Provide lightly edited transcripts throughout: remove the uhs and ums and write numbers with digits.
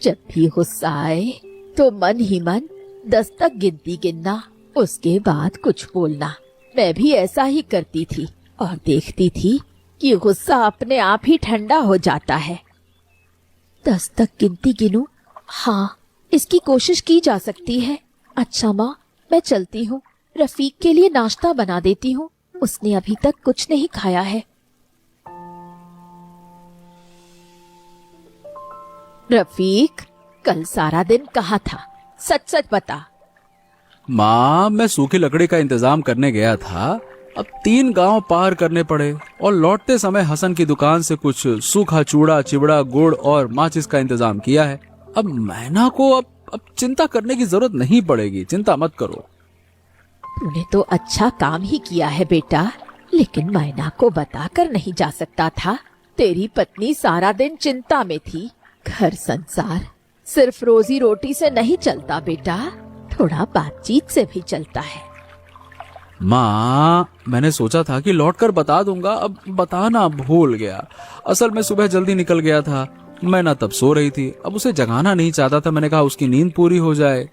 जब भी गुस्सा आए तो मन ही मन 10 तक गिनती गिनना, उसके बाद कुछ बोलना। मैं भी ऐसा ही करती थी और देखती थी कि गुस्सा अपने आप ही ठंडा हो जाता है। 10 तक गिनती गिनूं? हाँ, इसकी कोशिश की जा सकती है। अच्छा माँ, मैं चलती हूँ, रफीक के लिए नाश्ता बना देती हूँ, उसने अभी तक कुछ नहीं खाया है। रफीक, कल सारा दिन कहाँ था? सच सच बता। माँ, मैं सूखी लकड़ी का इंतजाम करने गया था। अब 3 गांव पार करने पड़े और लौटते समय हसन की दुकान से कुछ सूखा चूड़ा, चिवड़ा, गुड़ और माचिस का इंतजाम किया है। अब मैना को अब चिंता करने की जरूरत नहीं पड़ेगी, चिंता मत करो। तूने तो अच्छा काम ही किया है बेटा, लेकिन मैना को बताकर नहीं जा सकता था। तेरी पत्नी सारा दिन चिंता में थी। घर संसार सिर्फ रोजी रोटी से नहीं चलता बेटा, थोड़ा बातचीत से भी चलता है। माँ, मैंने सोचा था कि लौटकर बता दूंगा, अब बताना भूल गया। असल में सुबह जल्दी निकल गया था, मैना तब सो रही थी। अब उसे जगाना नहीं चाहता था, मैंने कहा उसकी नींद पूरी हो जाए।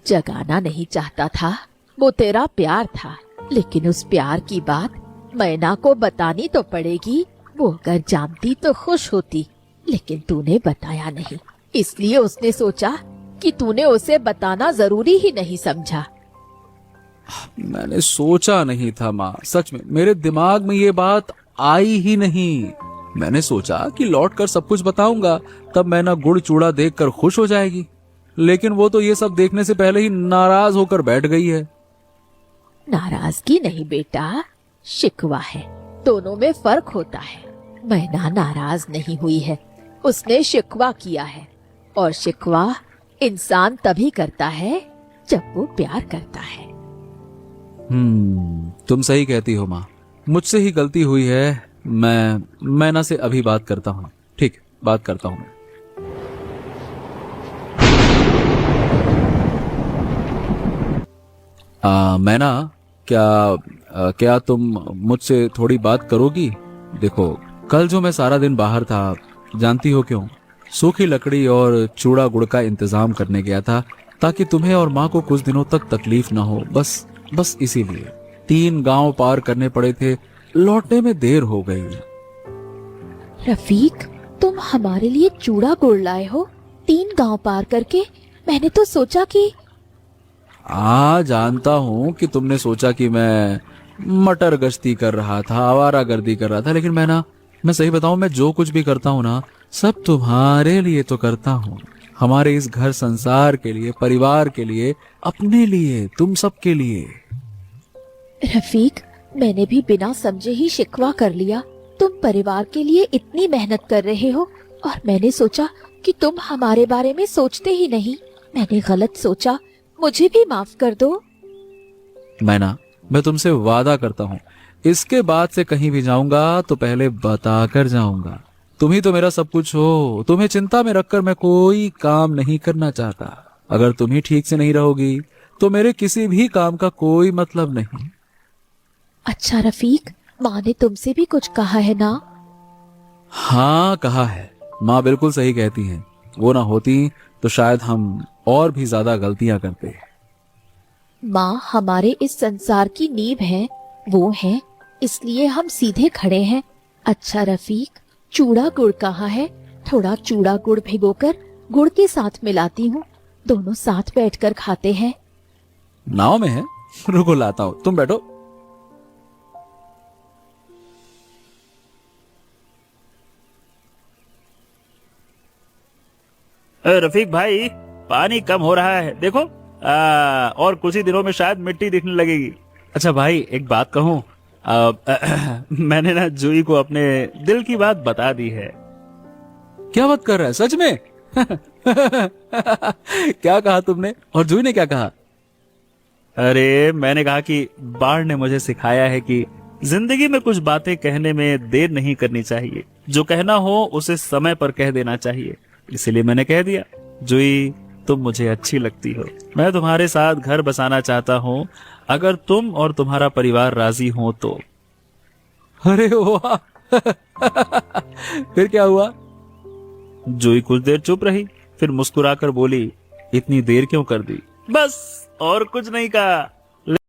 जगाना नहीं चाहता था, वो तेरा प्यार था, लेकिन उस प्यार की बात मैना को बतानी तो पड़ेगी। वो अगर जानती तो खुश होती, लेकिन तूने बताया नहीं, इसलिए उसने सोचा कि तूने उसे बताना जरूरी ही नहीं समझा। मैंने सोचा नहीं था माँ, सच में मेरे दिमाग में ये बात आई ही नहीं। मैंने सोचा कि लौटकर सब कुछ बताऊंगा, तब मैना गुड़ चूड़ा देखकर खुश हो जाएगी, लेकिन वो तो ये सब देखने से पहले ही नाराज होकर बैठ गई है। नाराजगी नहीं बेटा, शिकवा है। दोनों में फर्क होता है। मैना नाराज नहीं हुई है, उसने शिकवा किया है, और शिकवा इंसान तभी करता है जब वो प्यार करता है। तुम सही कहती हो माँ, मुझसे ही गलती हुई है। मैं मैना से अभी बात करता हूँ। ठीक, बात करता हूँ मैं। मैना, क्या तुम मुझसे थोड़ी बात करोगी? देखो, कल जो मैं सारा दिन बाहर था, जानती हो क्यों? सूखी लकड़ी और चूड़ा गुड़ का इंतजाम करने गया था, ताकि तुम्हें और माँ को कुछ दिनों तक तकलीफ ना हो। बस इसीलिए 3 गांव पार करने पड़े थे, लौटने में देर हो गई। रफीक, तुम हमारे लिए चूड़ा गुड़ लाए हो 3 गांव पार करके? मैंने तो सोचा कि जानता हूँ कि तुमने सोचा कि मैं मटर गश्ती कर रहा था, आवारागर्दी कर रहा था, लेकिन मैं सही बताऊं, मैं जो कुछ भी करता हूँ ना, सब तुम्हारे लिए तो करता हूँ। हमारे इस घर संसार के लिए, परिवार के लिए, अपने लिए, तुम सबके लिए। रफीक, मैंने भी बिना समझे ही शिकवा कर लिया। तुम परिवार के लिए इतनी मेहनत कर रहे हो और मैंने सोचा कि तुम हमारे बारे में सोचते ही नहीं। मैंने गलत सोचा, मुझे भी माफ कर दो। मैं तुमसे वादा करता हूँ, इसके बाद से कहीं भी जाऊंगा तो पहले बता कर जाऊंगा। तुम ही तो मेरा सब कुछ हो, तुम्हें चिंता में रखकर मैं कोई काम नहीं करना चाहता। अगर तुम ही ठीक से नहीं रहोगी तो मेरे किसी भी काम का कोई मतलब नहीं। अच्छा रफीक, माँ ने तुमसे भी कुछ कहा है ना? हाँ, कहा है। माँ बिल्कुल सही कहती हैं, वो ना होती तो शायद हम और भी ज्यादा गलतियां करते। माँ हमारे इस संसार की नींव है, वो है, इसलिए हम सीधे खड़े हैं। अच्छा रफीक, चूड़ा गुड़ कहाँ है? थोड़ा चूड़ा गुड़ भिगोकर गुड़ के साथ मिलाती हूँ, दोनों साथ बैठकर खाते हैं। नाव में है, रुको लाता हूँ, तुम बैठो। रफीक भाई, पानी कम हो रहा है, देखो। और कुछ ही दिनों में शायद मिट्टी दिखने लगेगी। अच्छा भाई, एक बात कहूँ, मैंने ना जूही को अपने दिल की बात बता दी है। क्या बात कर रहा है, सच में? क्या कहा तुमने, और जूही ने क्या कहा? अरे, मैंने कहा कि बाढ़ ने मुझे सिखाया है कि जिंदगी में कुछ बातें कहने में देर नहीं करनी चाहिए। जो कहना हो उसे समय पर कह देना चाहिए, इसलिए मैंने कह दिया। जूही, तुम मुझे अच्छी लगती हो, मैं तुम्हारे साथ घर बसाना चाहता हूँ, अगर तुम और तुम्हारा परिवार राजी हो तो। अरे वाह! फिर क्या हुआ? जूही कुछ देर चुप रही, फिर मुस्कुराकर बोली, इतनी देर क्यों कर दी? बस और कुछ नहीं कहा।